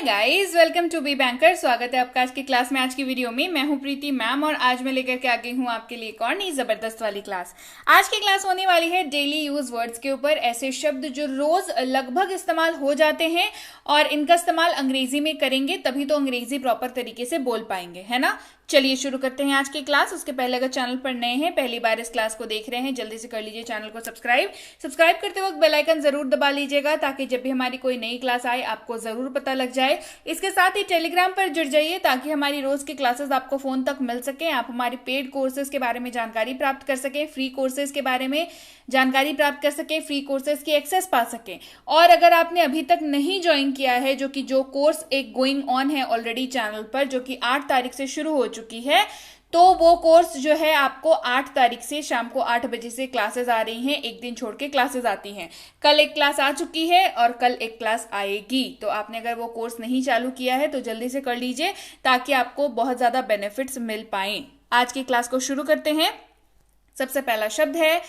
Hi guys, welcome to Be Banker. स्वागत है आपका आज की क्लास में। आज की वीडियो में मैं हूं प्रीति मैम और आज मैं लेकर के आ गई हूं आपके लिए एक और नई जबरदस्त वाली क्लास। आज की क्लास होने वाली है डेली यूज वर्ड्स के ऊपर, ऐसे शब्द जो रोज लगभग इस्तेमाल हो जाते हैं और इनका इस्तेमाल अंग्रेजी में करेंगे तभी तो अंग्रेजी प्रॉपर तरीके से बोल पाएंगे, है ना। चलिए शुरू करते हैं आज की क्लास। उसके पहले अगर चैनल पर नए हैं, पहली बार इस क्लास को देख रहे हैं, जल्दी से कर लीजिए चैनल को सब्सक्राइब करते वक्त बेल आइकन जरूर दबा लीजिएगा ताकि जब भी हमारी कोई नई क्लास आए आपको जरूर पता लग जाए। इसके साथ ही टेलीग्राम पर जुड़ जाइए ताकि हमारी रोज की क्लासेस आपको फोन तक मिल सके, आप हमारे पेड कोर्सेज के बारे में जानकारी प्राप्त कर सके, फ्री कोर्सेज के बारे में जानकारी प्राप्त कर सके, फ्री कोर्सेज की एक्सेस पा सके। और अगर आपने अभी तक नहीं ज्वाइन किया है, जो कोर्स एक गोइंग ऑन है ऑलरेडी चैनल पर, जो कि 8 तारीख से शुरू हो चुकी है, तो वो कोर्स जो है आपको 8 तारीख से शाम को 8 बजे से क्लासेस आ रही हैं, एक दिन छोड़ के क्लासेस आती हैं। कल एक क्लास आ चुकी है और कल एक क्लास आएगी, तो आपने अगर वो कोर्स नहीं चालू किया है तो जल्दी से कर लीजिए ताकि आपको बहुत ज्यादा बेनिफिट्स मिल पाए। आज की क्लास को शुरू करते हैं। सबसे पहला शब्द है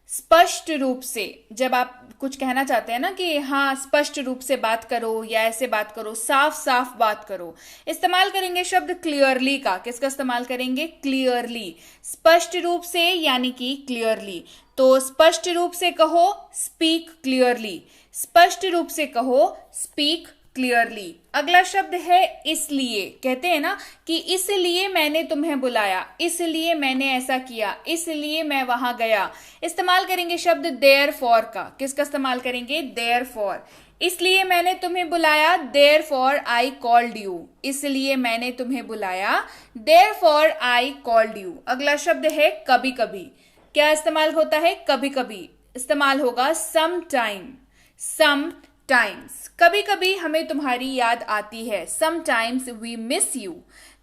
स्पष्ट रूप से। जब आप कुछ कहना चाहते हैं ना कि हाँ स्पष्ट रूप से बात करो या ऐसे बात करो, साफ साफ बात करो, इस्तेमाल करेंगे शब्द क्लियरली का। किसका इस्तेमाल करेंगे? क्लियरली। स्पष्ट रूप से यानी कि क्लियरली। तो स्पष्ट रूप से कहो स्पीक क्लियरली, स्पष्ट रूप से कहो स्पीक क्लियरली। अगला शब्द है इसलिए। कहते हैं ना कि इसलिए मैंने तुम्हें बुलाया, इसलिए मैंने ऐसा किया, इसलिए मैं वहां गया। इस्तेमाल करेंगे शब्द देयरफॉर का। किसका इस्तेमाल करेंगे? देयरफॉर। इसलिए मैंने तुम्हें बुलाया, देयरफॉर आई कॉल्ड यू। इसलिए मैंने तुम्हें बुलाया, देयरफॉर आई कॉल्ड यू। अगला शब्द है कभी कभी। क्या इस्तेमाल होता है? कभी कभी। इस्तेमाल होगा सम टाइम, सम टाइम्स। कभी कभी हमें तुम्हारी याद आती है, समटाइम्स वी मिस यू।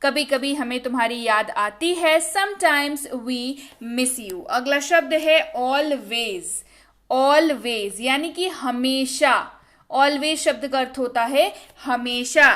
कभी कभी हमें तुम्हारी याद आती है, समटाइम्स वी मिस यू। अगला शब्द है ऑलवेज। ऑलवेज यानी कि हमेशा। ऑलवेज शब्द का अर्थ होता है हमेशा।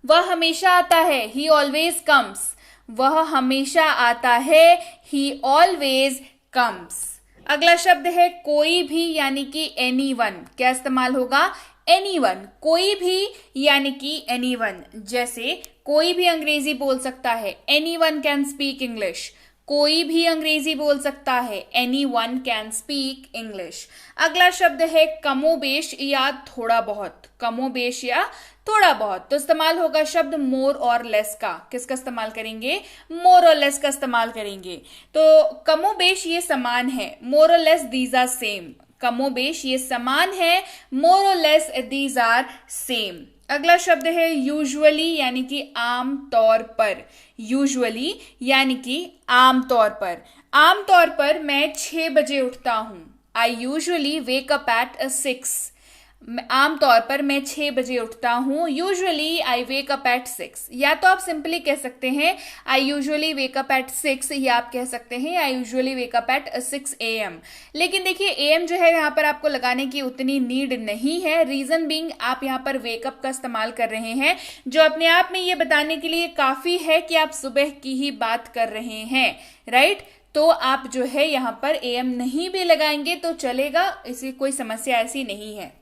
वह हमेशा आता है, ही ऑलवेज कम्स। वह हमेशा आता है, ही ऑलवेज कम्स। अगला शब्द है कोई भी यानी कि एनीवन। क्या इस्तेमाल होगा? एनीवन। कोई भी यानी कि एनीवन। जैसे कोई भी अंग्रेजी बोल सकता है, एनीवन कैन स्पीक इंग्लिश। कोई भी अंग्रेजी बोल सकता है, एनीवन कैन स्पीक इंग्लिश। अगला शब्द है कमोबेश या थोड़ा बहुत। कमोबेश या थोड़ा बहुत। तो इस्तेमाल होगा शब्द मोर और लेस का। किसका इस्तेमाल करेंगे? मोर और लेस का इस्तेमाल करेंगे। तो कमोबेश ये समान है, मोर और लेस दीज आर सेम। कमोबेश ये समान है, मोर और लेस दीज आर सेम। अगला शब्द है यूजुअली यानी कि आम तौर पर। यूजुअली यानी कि आम तौर पर। आम तौर पर मैं 6 बजे उठता हूं। I usually wake up at 6। आम तौर पर मैं 6 बजे उठता हूं। Usually I wake up at 6। या तो आप सिंपली कह सकते हैं I usually wake up at 6, या आप कह सकते हैं I usually wake up at 6 AM। लेकिन देखिए AM जो है यहाँ पर आपको लगाने की उतनी नीड नहीं है। रीजन बीइंग आप यहाँ पर वेकअप का इस्तेमाल कर रहे हैं, जो अपने आप में ये बताने के लिए काफी है कि आप सुबह की ही बात कर रहे हैं, राइट। तो आप जो है यहाँ पर AM नहीं भी लगाएंगे तो चलेगा, इसी कोई समस्या ऐसी नहीं है।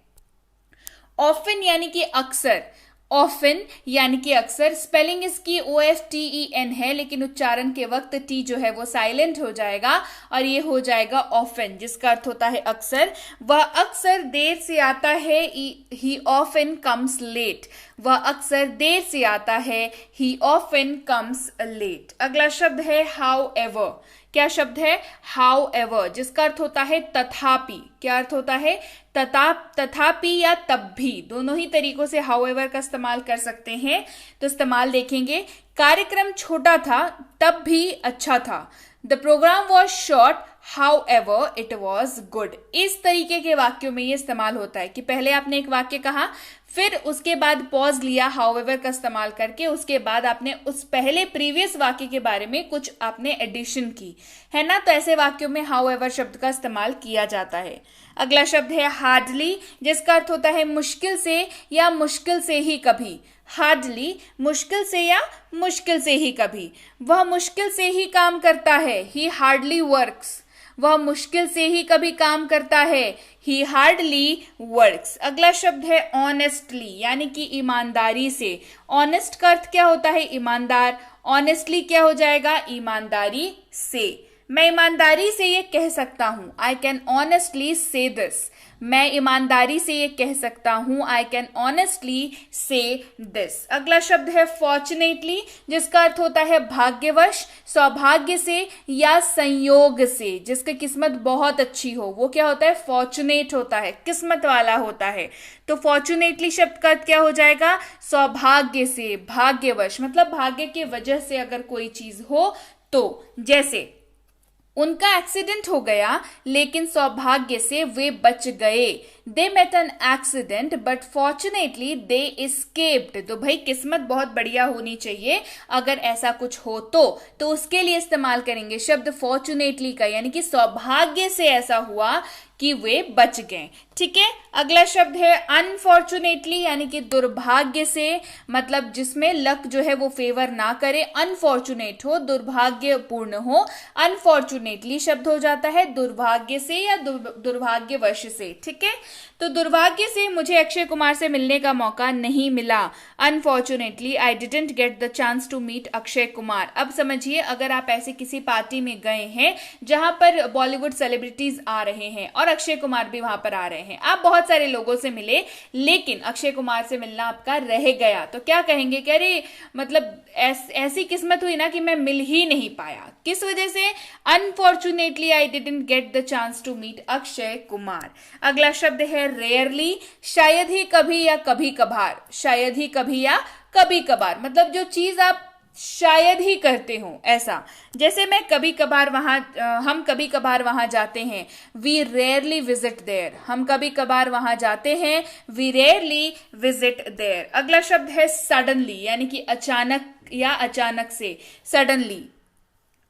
ऑफन यानी कि अक्सर। ऑफन यानी कि अक्सर। स्पेलिंग इसकी OFTEN है, लेकिन उच्चारण के वक्त T जो है वो साइलेंट हो जाएगा और ये हो जाएगा ऑफन, जिसका अर्थ होता है अक्सर। वह अक्सर देर से आता है, ही ऑफन कम्स लेट। वह अक्सर देर से आता है, ही ऑफन कम्स लेट। अगला शब्द है हाउ एवर। क्या शब्द है? हाउ एवर, जिसका अर्थ होता है तथापि। क्या अर्थ होता है? तथापि या तब भी। दोनों ही तरीकों से हाउ एवर का इस्तेमाल कर सकते हैं। तो इस्तेमाल देखेंगे। कार्यक्रम छोटा था तब भी अच्छा था। The programme was short, however it was good। इस तरीके के वाक्यों में ये इस्तेमाल होता है कि पहले आपने एक वाक्य कहा, फिर उसके बाद पॉज लिया however का इस्तेमाल करके, उसके बाद आपने उस पहले प्रीवियस वाक्य के बारे में कुछ आपने एडिशन की, है ना। तो ऐसे वाक्यों में however शब्द का इस्तेमाल किया जाता है। अगला शब्द है हार्डली, जिसका अर्थ होता है मुश्किल से या मुश्किल से ही कभी। हार्डली, मुश्किल से या मुश्किल से ही कभी। वह मुश्किल से ही काम करता है, ही हार्डली वर्क्स। वह मुश्किल से ही कभी काम करता है, ही हार्डली वर्क्स। अगला शब्द है ऑनेस्टली, यानी कि ईमानदारी से। ऑनेस्ट का अर्थ क्या होता है? ईमानदार। ऑनेस्टली क्या हो जाएगा? ईमानदारी से। मैं ईमानदारी से ये कह सकता हूं, आई कैन ऑनेस्टली से दिस। मैं ईमानदारी से ये कह सकता हूं, आई कैन ऑनेस्टली से दिस। अगला शब्द है फॉर्चुनेटली, जिसका अर्थ होता है भाग्यवश, सौभाग्य से या संयोग से। जिसकी किस्मत बहुत अच्छी हो वो क्या होता है? फॉर्चुनेट होता है, किस्मत वाला होता है। तो फॉर्चुनेटली शब्द का अर्थ क्या हो जाएगा? सौभाग्य से, भाग्यवश, मतलब भाग्य की वजह से अगर कोई चीज हो तो। जैसे उनका एक्सीडेंट हो गया लेकिन सौभाग्य से वे बच गए। They met an accident but fortunately they escaped. तो भाई किस्मत बहुत बढ़िया होनी चाहिए अगर ऐसा कुछ हो तो उसके लिए इस्तेमाल करेंगे शब्द फॉर्चुनेटली का, यानी कि सौभाग्य से ऐसा हुआ कि वे बच गए। ठीक है। अगला शब्द है अनफॉर्चुनेटली, यानी कि दुर्भाग्य से, मतलब जिसमें लक जो है वो फेवर ना करे। अनफॉर्चुनेट हो, दुर्भाग्यपूर्ण हो। अनफॉर्चुनेटली शब्द हो जाता है दुर्भाग्य से या दुर्भाग्यवश से। ठीक है। तो दुर्भाग्य से मुझे अक्षय कुमार से मिलने का मौका नहीं मिला। Unfortunately I didn't get the chance to meet Akshay Kumar. अब समझिए, अगर आप ऐसे किसी पार्टी में गए हैं जहां पर बॉलीवुड सेलिब्रिटीज आ रहे हैं और अक्षय कुमार भी वहां पर आ रहे हैं, आप बहुत सारे लोगों से मिले लेकिन अक्षय कुमार से मिलना आपका रह गया, तो क्या कहेंगे कि अरे मतलब ऐसी किस्मत हुई ना कि मैं मिल ही नहीं पाया। किस वजह से? Unfortunately I didn't get the chance to meet Akshay Kumar. अगला शब्द है रेयरली, शायद ही कभी या कभी कभार। शायद ही कभी या कभी कभार, मतलब जो चीज आप शायद ही करते हो ऐसा। जैसे हम कभी कभार वहां जाते हैं, वी रेयरली विजिट देयर। हम कभी कभार वहां जाते हैं, वी रेयरली विजिट देयर। अगला शब्द है सडनली, यानी कि अचानक या अचानक से। सडनली,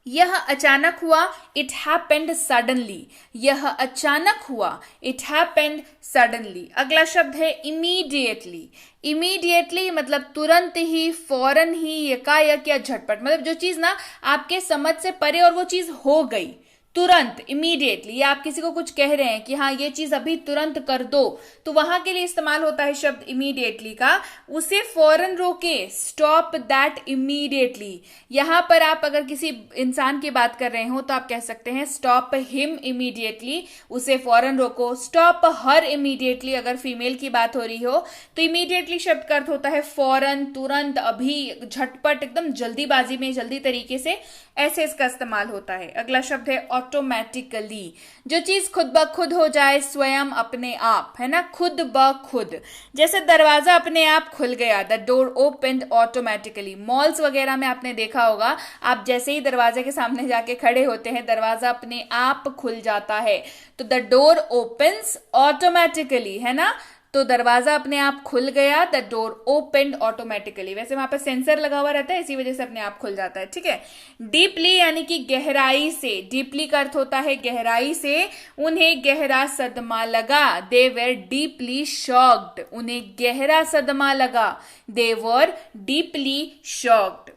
यह अचानक हुआ, इट हैपेंड सडनली। यह अचानक हुआ, इट हैपेंड सडनली। अगला शब्द है इमीडिएटली। इमीडिएटली मतलब तुरंत ही, फौरन ही, यकायक या झटपट, मतलब जो चीज ना आपके समझ से परे और वो चीज हो गई तुरंत, इमीडिएटली। या आप किसी को कुछ कह रहे हैं कि हाँ ये चीज अभी तुरंत कर दो, तो वहां के लिए इस्तेमाल होता है शब्द इमीडिएटली का। उसे फौरन रोके, स्टॉप दैट इमीडिएटली। यहां पर आप अगर किसी इंसान की बात कर रहे हो तो आप कह सकते हैं स्टॉप हिम इमीडिएटली, उसे फौरन रोको। स्टॉप हर इमीडिएटली, अगर फीमेल की बात हो रही हो तो इमीडिएटली शब्द का अर्थ होता है फौरन, तुरंत, अभी, झटपट, एकदम जल्दीबाजी में, जल्दी तरीके से, ऐसे इसका इस्तेमाल होता है। अगला शब्द है ऑटोमेटिकली, जो चीज खुद ब खुद हो जाए, स्वयं, अपने आप, है ना, खुद ब खुद। जैसे दरवाजा अपने आप खुल गया, the door opened automatically. Malls वगैरह में आपने देखा होगा, आप जैसे ही दरवाजे के सामने जाके खड़े होते हैं दरवाजा अपने आप खुल जाता है, तो द डोर ओपन्स ऑटोमेटिकली, है ना। तो दरवाजा अपने आप खुल गया, द डोर ओपन्ड ऑटोमेटिकली। वैसे वहां पर सेंसर लगा हुआ रहता है, इसी वजह से अपने आप खुल जाता है। ठीक है। डीपली यानी कि गहराई से। डीपली का अर्थ होता है गहराई से। उन्हें गहरा सदमा लगा, दे वर डीपली शॉक्ड। उन्हें गहरा सदमा लगा, दे वर डीपली शॉक्ड।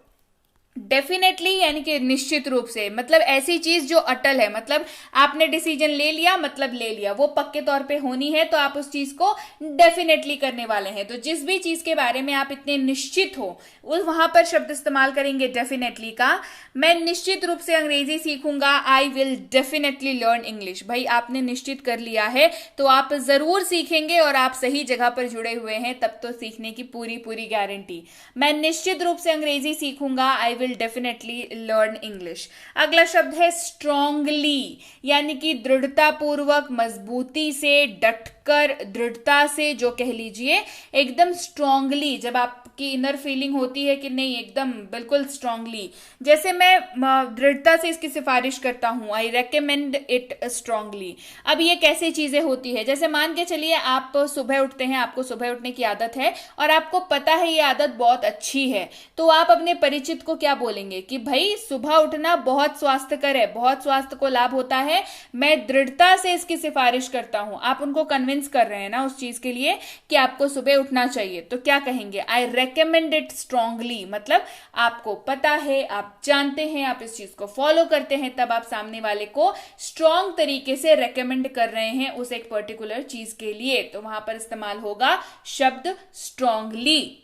डेफिनेटली यानी कि निश्चित रूप से, मतलब ऐसी चीज जो अटल है, मतलब आपने डिसीजन ले लिया, मतलब ले लिया, वो पक्के तौर पे होनी है तो आप उस चीज को डेफिनेटली करने वाले हैं। तो जिस भी चीज के बारे में आप इतने निश्चित हो उस वहां पर शब्द इस्तेमाल करेंगे डेफिनेटली का। मैं निश्चित रूप से अंग्रेजी सीखूंगा, I will definitely learn English. भाई आपने निश्चित कर लिया है तो आप जरूर सीखेंगे और आप सही जगह पर जुड़े हुए हैं, तब तो सीखने की पूरी पूरी गारंटी। मैं निश्चित रूप से अंग्रेजी सीखूंगा, I will definitely learn English. अगला शब्द है स्ट्रांगली, यानी कि दृढ़ता पूर्वक, मजबूती से, डटकर, दृढ़ता से, जो कह लीजिए एकदम स्ट्रांगली, जब आपकी इनर फीलिंग होती है कि नहीं एकदम बिल्कुल स्ट्रांगली। जैसे मैं दृढ़ता से इसकी सिफारिश करता हूं, आई रेकमेंड इट स्ट्रांगली। अब ये कैसे चीजें होती है, जैसे मान के चलिए आप सुबह उठते हैं, आपको सुबह उठने की आदत है और आपको पता है ये आदत बहुत अच्छी है, तो आप अपने परिचित को क्या बोलेंगे कि भाई सुबह उठना बहुत स्वास्थ्यकर है, बहुत स्वास्थ्य को लाभ होता है, मैं दृढ़ता से इसकी सिफारिश करता हूं। आप उनको कन्विंस कन्विंस कर रहे हैं ना उस चीज के लिए कि आपको सुबह उठना चाहिए, तो क्या कहेंगे, आई रेकमेंड इट स्ट्रांगली, मतलब आपको पता है, आप जानते हैं, आप इस चीज को फॉलो करते हैं, तब आप सामने वाले को स्ट्रांग तरीके से रेकमेंड कर रहे हैं उस एक पर्टिकुलर चीज के लिए, तो वहां पर इस्तेमाल होगा शब्द स्ट्रांगली।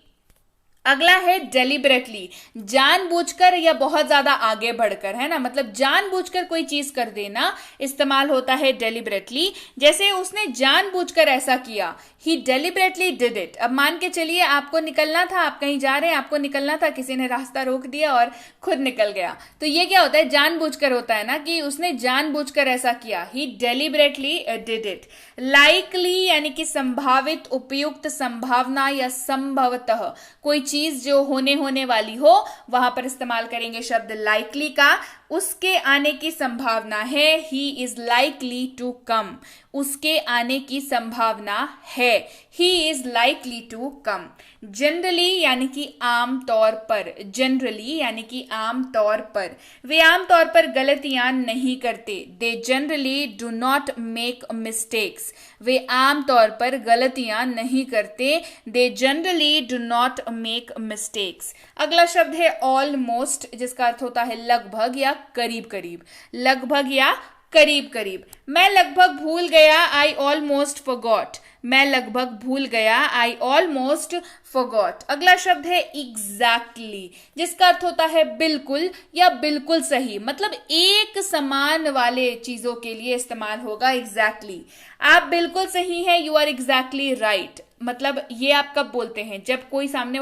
अगला है डेलिबरेटली, जानबूझकर या बहुत ज्यादा आगे बढ़कर, है ना, मतलब जानबूझकर कोई चीज कर देना, इस्तेमाल होता है डेलिबरेटली। जैसे उसने जानबूझकर ऐसा किया, ही डेलिबरेटली डिड इट। अब मान के चलिए आपको निकलना था, आप कहीं जा रहे हैं, आपको निकलना था, किसी ने रास्ता रोक दिया और खुद निकल गया, तो ये क्या होता है, जानबूझकर होता है ना, कि उसने जानबूझकर ऐसा किया, ही डेलिबरेटली डिड इट। लाइकली यानी कि संभावित, उपयुक्त, संभावना या संभवतः, कोई चीज जो होने वाली हो, वहां पर इस्तेमाल करेंगे शब्द लाइकली का। उसके आने की संभावना है, he is likely to come, उसके आने की संभावना है, he is likely to come. Generally यानी कि आम तौर पर, जनरली यानी कि आम तौर पर, वे आम तौर पर गलतियां नहीं करते, they generally do not make mistakes, वे आम तौर पर गलतियां नहीं करते, they generally do not make mistakes. अगला शब्द है ऑलमोस्ट, जिसका अर्थ होता है लगभग या करीब करीब, लगभग या करीब करीब। मैं लगभग भूल गया, आई ऑलमोस्ट फॉरगॉट, मैं लगभग भूल गया, आई ऑलमोस्ट फॉरगॉट। अगला शब्द है एग्जैक्टली, जिसका अर्थ होता है बिल्कुल या बिल्कुल सही, मतलब एक समान वाले चीजों के लिए इस्तेमाल होगा एग्जैक्टली। आप बिल्कुल सही हैं, यू आर एग्जैक्टली राइट, मतलब ये आप कब बोलते हैं, जब कोई सामने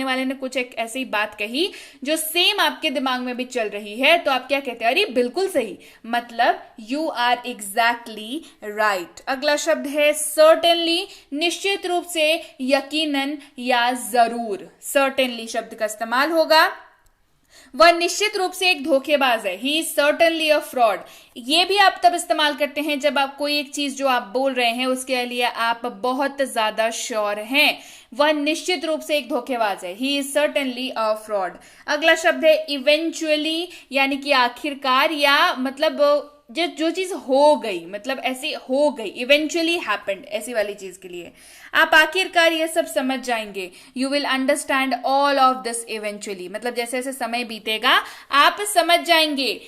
वाले ने कुछ एक ऐसी बात कही जो सेम आपके दिमाग में भी चल रही है, तो आप क्या कहते हैं, अरे बिल्कुल सही, मतलब यू आर एग्जैक्टली राइट। अगला शब्द है सर्टेनली, निश्चित रूप से, यकीनन या जरूर, सर्टेनली शब्द का इस्तेमाल होगा। वह निश्चित रूप से एक धोखेबाज है, he is certainly a fraud. ये भी आप तब इस्तेमाल करते हैं जब आप कोई एक चीज जो आप बोल रहे हैं उसके लिए आप बहुत ज्यादा श्योर हैं। वह निश्चित रूप से एक धोखेबाज है, he is certainly a fraud. अगला शब्द है इवेंचुअली, यानी कि आखिरकार, या मतलब जो चीज हो गई, मतलब ऐसी हो गई, इवेंचुअली हैपेंड, ऐसी वाली चीज के लिए आप आखिरकार ये सब समझ जाएंगे, you will understand all of this eventually, मतलब जैसे जैसे समय बीतेगा आप समझ जाएंगे,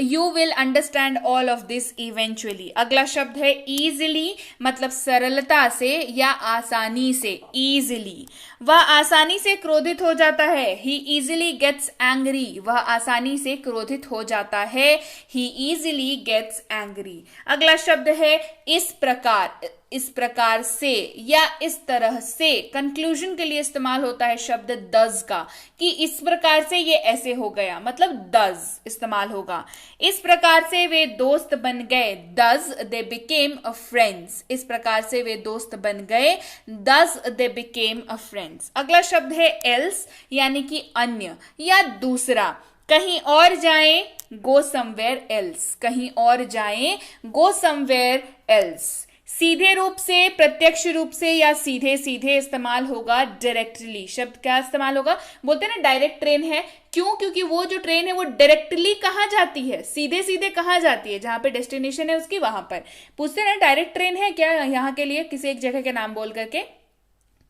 you will understand all of this eventually. अगला शब्द है इजिली, मतलब सरलता से या आसानी से, इजिली। वह आसानी से क्रोधित हो जाता है, ही इजिली गेट्स एंग्री, वह आसानी से क्रोधित हो जाता है, ही इजिली गेट्स एंग्री। अगला शब्द है इस प्रकार, इस प्रकार से या इस तरह से, कंक्लूजन के लिए इस्तेमाल होता है शब्द दज का, कि इस प्रकार से ये ऐसे हो गया, मतलब दज इस्तेमाल होगा। इस प्रकार से वे दोस्त बन गए, दज दे बिकेम अ फ्रेंड्स, इस प्रकार से वे दोस्त बन गए, दज दे बिकेम अ फ्रेंड्स। अगला शब्द है एल्स, यानी कि अन्य या दूसरा, कहीं और जाएं, गो समवेयर एल्स, कहीं और जाएं, गो समवेयर एल्स। सीधे रूप से, प्रत्यक्ष रूप से या सीधे सीधे इस्तेमाल होगा डायरेक्टली। शब्द क्या इस्तेमाल होगा, बोलते हैं ना डायरेक्ट ट्रेन है, क्यों, क्योंकि वो जो ट्रेन है वो डायरेक्टली कहाँ जाती है, सीधे सीधे कहाँ जाती है, जहां पे डेस्टिनेशन है उसकी वहां पर। पूछते हैं ना डायरेक्ट ट्रेन है क्या यहाँ के लिए, किसी एक जगह के नाम बोल करके,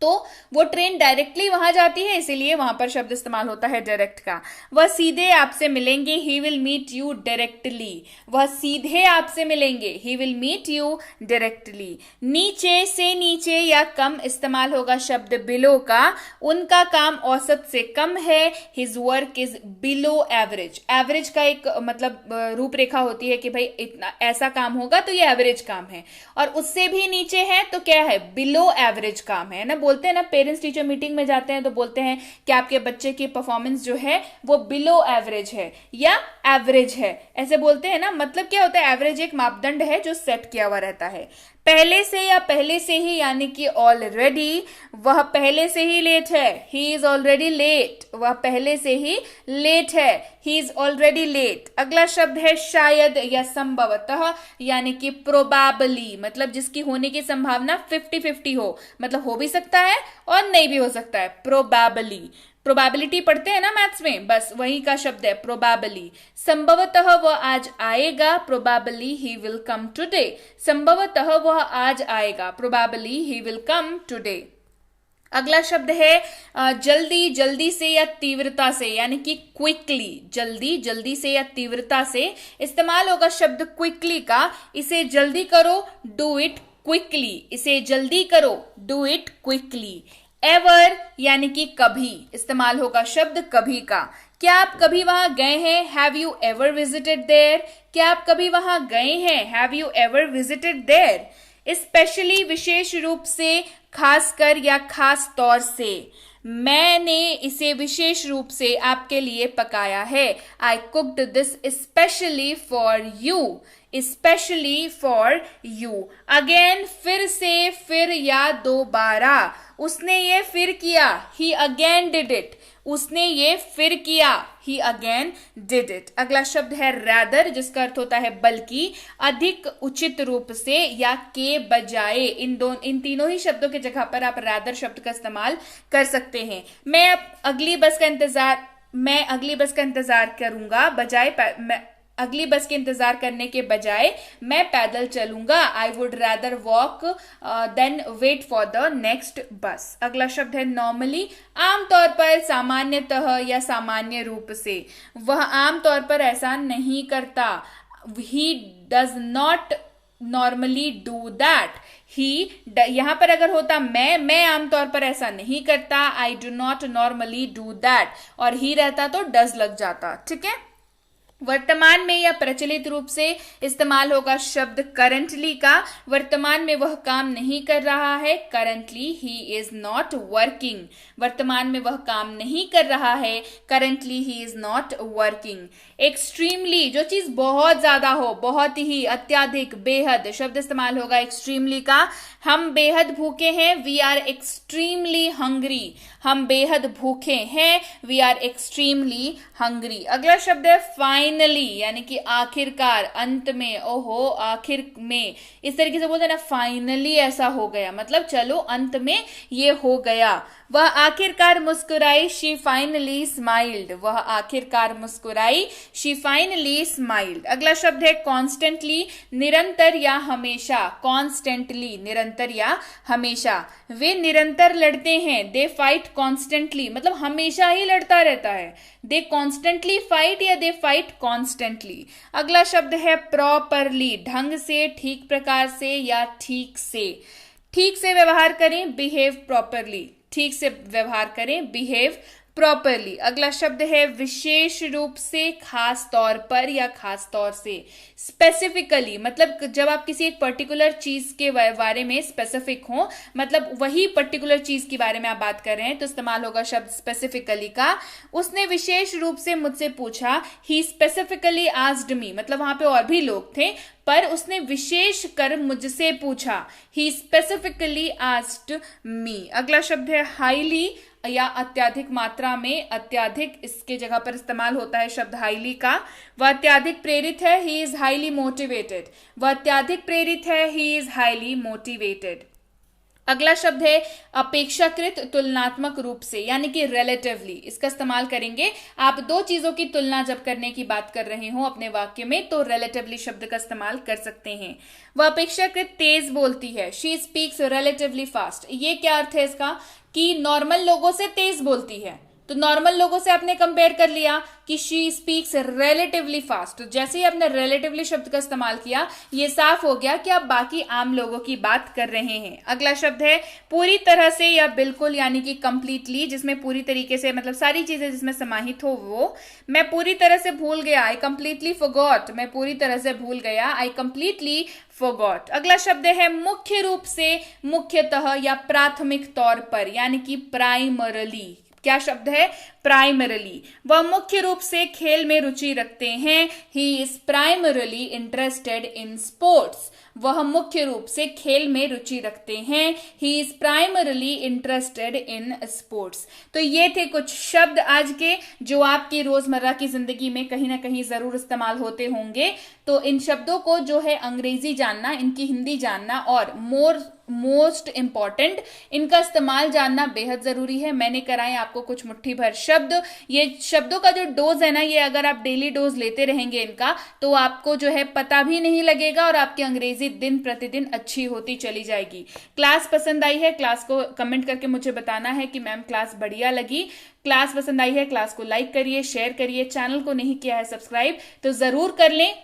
तो वो ट्रेन डायरेक्टली वहां जाती है, इसीलिए वहां पर शब्द इस्तेमाल होता है डायरेक्ट का। वह सीधे आपसे मिलेंगे, he will meet you directly, वह सीधे आपसे मिलेंगे, he will meet you directly. नीचे से, नीचे या कम इस्तेमाल होगा शब्द बिलो का, उनका काम औसत से कम है, his work is below average. Average का एक मतलब रूपरेखा होती है कि भाई इतना ऐसा काम होगा तो ये एवरेज काम है, और उससे भी नीचे है तो क्या है, बिलो एवरेज काम है ना। बोलते हैं ना पेरेंट्स टीचर मीटिंग में जाते हैं तो बोलते हैं कि आपके बच्चे की परफॉर्मेंस जो है वो बिलो एवरेज है या एवरेज है, ऐसे बोलते हैं ना। मतलब क्या होता है, एवरेज एक मापदंड है जो सेट किया हुआ रहता है। पहले से या पहले से ही यानी कि ऑलरेडी, वह पहले से ही लेट है, ही इज ऑलरेडी लेट, वह पहले से ही लेट है, ही इज ऑलरेडी लेट। अगला शब्द है शायद या संभवतः, यानी कि प्रोबेबली, मतलब जिसकी होने की संभावना 50-50 हो, मतलब हो भी सकता है और नहीं भी हो सकता है, प्रोबेबली। प्रोबेबिलिटी पढ़ते हैं ना मैथ्स में, बस वही का शब्द है प्रोबेबली। संभवतः वह आज आएगा, probably he will come today, संभवतः वह आज आएगा, probably he will come today. अगला शब्द है जल्दी, जल्दी से या तीव्रता से, यानी कि क्विकली, जल्दी, जल्दी से या तीव्रता से। इस्तेमाल होगा शब्द क्विकली का, इसे जल्दी करो, डू इट क्विकली, इसे जल्दी करो, डू इट क्विकली। एवर यानी कि कभी, इस्तेमाल होगा शब्द कभी का। क्या आप कभी वहां गए हैं, have you ever visited there, क्या आप कभी वहां गए हैं, have you ever visited there. Specially विशेष रूप से, खासकर या खास तौर से, मैंने इसे विशेष रूप से आपके लिए पकाया है, I cooked this specially for you, specially for you. Again फिर से, फिर या दोबारा, उसने ये फिर किया, ही अगेन डिड इट, उसने ये फिर किया, ही अगेन डिड इट। अगला शब्द है रैदर, जिसका अर्थ होता है बल्कि, अधिक, उचित रूप से या के बजाय। इन तीनों ही शब्दों की जगह पर आप रैदर शब्द का इस्तेमाल कर सकते हैं। मैं अगली बस का इंतजार करूंगा, अगली बस के इंतजार करने के बजाय मैं पैदल चलूंगा, I would rather walk than wait for the next bus. अगला शब्द है नॉर्मली, आमतौर पर, सामान्यतः या सामान्य रूप से। वह आमतौर पर ऐसा नहीं करता, he does not normally do that, यहां पर अगर होता मैं आमतौर पर ऐसा नहीं करता, I do not normally do that, और ही रहता तो डज लग जाता, ठीक है। वर्तमान में या प्रचलित रूप से इस्तेमाल होगा शब्द करंटली का, वर्तमान में वह काम नहीं कर रहा है, currently he is not working, वर्तमान में वह काम नहीं कर रहा है, currently he is not working. Extremely, जो चीज बहुत ज्यादा हो, बहुत ही, अत्याधिक, बेहद, शब्द इस्तेमाल होगा एक्सट्रीमली का। हम बेहद भूखे हैं, वी आर एक्सट्रीमली हंग्री, हम बेहद भूखे हैं, वी आर एक्सट्रीमली हंग्री। अगला शब्द है फाइनली, यानी कि आखिरकार, अंत में, ओहो आखिर में, इस तरीके से बोलते हैं ना, फाइनली ऐसा हो गया, मतलब चलो अंत में ये हो गया। वह आखिरकार मुस्कुराई, शी फाइनली स्माइल्ड, वह आखिरकार मुस्कुराई, शी फाइनली स्माइल्ड। अगला शब्द है कॉन्स्टेंटली, निरंतर या हमेशा, कॉन्स्टेंटली, निरंतर या हमेशा। वे निरंतर लड़ते हैं, दे फाइट कॉन्स्टेंटली, मतलब हमेशा ही लड़ता रहता है, दे कॉन्स्टेंटली फाइट या दे फाइट कॉन्स्टेंटली। अगला शब्द है प्रॉपरली, ढंग से, ठीक प्रकार से या ठीक से। ठीक से व्यवहार करें, बिहेव प्रॉपरली, ठीक से व्यवहार करें, बिहेव प्रॉपरली। अगला शब्द है विशेष रूप से, खास तौर पर या खास तौर से। स्पेसिफिकली, मतलब जब आप किसी एक पर्टिकुलर चीज के बारे में स्पेसिफिक हो, मतलब वही पर्टिकुलर चीज के बारे में आप बात कर रहे हैं, तो इस्तेमाल होगा शब्द स्पेसिफिकली का। उसने विशेष रूप से मुझसे पूछा, ही स्पेसिफिकली आस्क्ड मी, मतलब वहां पे और भी लोग थे पर उसने विशेष कर मुझसे पूछा, ही स्पेसिफिकली आस्क्ड मी। अगला शब्द है हाईली या अत्यधिक मात्रा में, अत्यधिक, इसके जगह पर इस्तेमाल होता है शब्द हाईली का। वह अत्यधिक प्रेरित है, ही इज हाईली मोटिवेटेड, वह अत्यधिक प्रेरित है, ही इज हाईली मोटिवेटेड। अगला शब्द है अपेक्षाकृत, तुलनात्मक रूप से, यानी कि रिलेटिवली, इसका इस्तेमाल करेंगे। आप दो चीजों की तुलना जब करने की बात कर रहे हो अपने वाक्य में, तो रिलेटिवली शब्द का इस्तेमाल कर सकते हैं। वह अपेक्षाकृत तेज बोलती है, शी स्पीक्स रिलेटिवली फास्ट। ये क्या अर्थ है इसका, कि नॉर्मल लोगों से तेज बोलती है, तो नॉर्मल लोगों से आपने कंपेयर कर लिया कि शी स्पीक्स रिलेटिवली फास्ट, तो जैसे ही आपने रिलेटिवली शब्द का इस्तेमाल किया, ये साफ हो गया कि आप बाकी आम लोगों की बात कर रहे हैं। अगला शब्द है पूरी तरह से या बिल्कुल, यानी कि कंप्लीटली, जिसमें पूरी तरीके से, मतलब सारी चीजें जिसमें समाहित हो वो। मैं पूरी तरह से भूल गया, आई कंप्लीटली फॉरगॉट, मैं पूरी तरह से भूल गया, आई कंप्लीटली फॉरगॉट। अगला शब्द है मुख्य रूप से, मुख्यतः या प्राथमिक तौर पर, यानी कि प्राइमरली, क्या शब्द है? प्राइमरली। वह मुख्य रूप से खेल में रुचि रखते हैं। He is primarily interested in sports. वह मुख्य रूप से खेल में रुचि रखते हैं। He is primarily interested in sports. तो ये थे कुछ शब्द आज के जो आपकी रोजमर्रा की जिंदगी में कहीं ना कहीं जरूर इस्तेमाल होते होंगे। तो इन शब्दों को जो है अंग्रेजी जानना, इनकी हिंदी जानना और मोस्ट इंपॉर्टेंट इनका इस्तेमाल जानना बेहद जरूरी है। मैंने कराए आपको कुछ मुट्ठी भर शब्द। ये शब्दों का जो डोज है ना, ये अगर आप डेली डोज लेते रहेंगे इनका, तो आपको जो है पता भी नहीं लगेगा और आपकी अंग्रेजी दिन प्रतिदिन अच्छी होती चली जाएगी। क्लास पसंद आई है? क्लास को कमेंट करके मुझे बताना है कि मैम क्लास बढ़िया लगी। क्लास पसंद आई है? क्लास को लाइक करिए, शेयर करिए। चैनल को नहीं किया है सब्सक्राइब तो जरूर कर लें,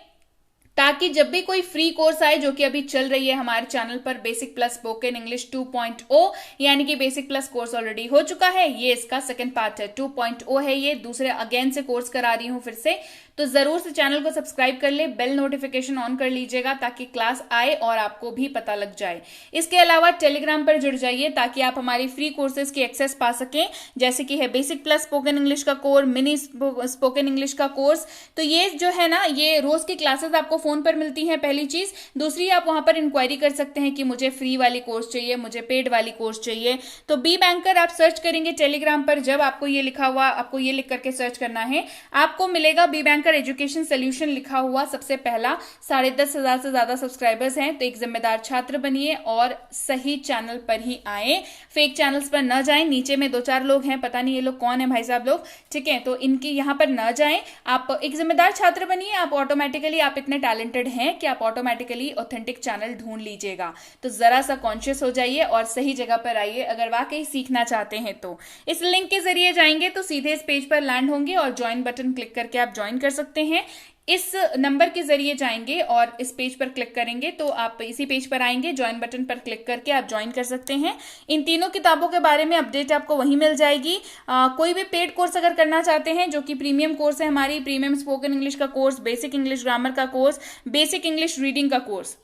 ताकि जब भी कोई फ्री कोर्स आए, जो कि अभी चल रही है हमारे चैनल पर, बेसिक प्लस स्पोकन इंग्लिश 2.0, यानी कि बेसिक प्लस कोर्स ऑलरेडी हो चुका है, ये इसका सेकंड पार्ट है। 2.0 है ये, दूसरे अगेन से कोर्स करा रही हूं फिर से। तो जरूर से चैनल को सब्सक्राइब कर ले, बेल नोटिफिकेशन ऑन कर लीजिएगा ताकि क्लास आए और आपको भी पता लग जाए। इसके अलावा टेलीग्राम पर जुड़ जाइए ताकि आप हमारी फ्री कोर्सेज की एक्सेस पा सकें, जैसे कि है बेसिक प्लस स्पोकन इंग्लिश का कोर्स, मिनी स्पोकन इंग्लिश का कोर्स। तो ये जो है ना, ये रोज की क्लासेस आपको फोन पर मिलती हैं, पहली चीज। दूसरी, आप वहां पर इंक्वायरी कर सकते हैं कि मुझे फ्री वाली कोर्स चाहिए, मुझे पेड वाली कोर्स चाहिए। तो बी बैंकर आप सर्च करेंगे टेलीग्राम पर, जब आपको ये लिखा हुआ, आपको ये लिख करके सर्च करना है, आपको मिलेगा बी बैंकर एजुकेशन सोल्यूशन लिखा हुआ सबसे पहला। 10,500 से ज्यादा सब्सक्राइबर्स हैं। तो एक जिम्मेदार छात्र बनिए और सही चैनल पर ही आए, फेक चैनल्स पर न जाएं। नीचे में 2-4 लोग हैं, पता नहीं ये लोग कौन है भाई साहब लोग, ठीक है, तो इनकी यहां पर न जाएं। आप एक जिम्मेदार छात्र बनिए, आप ऑटोमेटिकली, आप इतने टैलेंटेड हैं कि आप ऑटोमेटिकली ऑथेंटिक चैनल ढूंढ लीजिएगा। तो जरा सा कॉन्शियस हो जाइए और सही जगह पर आइए अगर वाकई सीखना चाहते हैं तो। इस लिंक के जरिए जाएंगे तो सीधे इस पेज पर लैंड होंगे और ज्वाइन बटन क्लिक करके आप ज्वाइन कर सकते हैं। इस नंबर के जरिए जाएंगे और इस पेज पर क्लिक करेंगे तो आप इसी पेज पर आएंगे, ज्वाइन बटन पर क्लिक करके आप ज्वाइन कर सकते हैं। इन तीनों किताबों के बारे में अपडेट आपको वहीं मिल जाएगी। कोई भी पेड कोर्स अगर करना चाहते हैं, जो कि प्रीमियम कोर्स है हमारी, प्रीमियम स्पोकन इंग्लिश का कोर्स, बेसिक इंग्लिश ग्रामर का कोर्स, बेसिक इंग्लिश रीडिंग का कोर्स,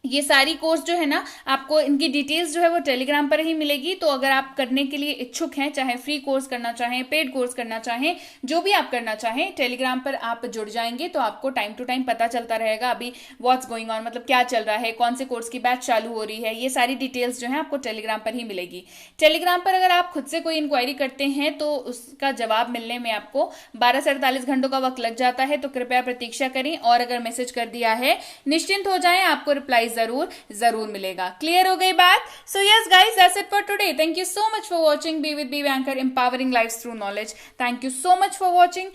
ये सारी कोर्स जो है ना, आपको इनकी डिटेल्स जो है वो टेलीग्राम पर ही मिलेगी। तो अगर आप करने के लिए इच्छुक हैं, चाहे फ्री कोर्स करना चाहें, पेड कोर्स करना चाहें, जो भी आप करना चाहें, टेलीग्राम पर आप जुड़ जाएंगे तो आपको टाइम टू टाइम पता चलता रहेगा अभी व्हाट्स गोइंग ऑन, मतलब क्या चल रहा है, कौन से कोर्स की बैच चालू हो रही है, ये सारी डिटेल्स जो है आपको टेलीग्राम पर ही मिलेगी। टेलीग्राम पर अगर आप खुद से कोई इंक्वायरी करते हैं तो उसका जवाब मिलने में आपको 12 से 48 घंटों का वक्त लग जाता है। तो कृपया प्रतीक्षा करें और अगर मैसेज कर दिया है, निश्चिंत हो जाएं, आपको रिप्लाई जरूर मिलेगा। क्लियर हो गई बात? So yes guys, that's it for today. Thank you so much for watching be with Be Banker, empowering lives through knowledge. Thank you so much for watching.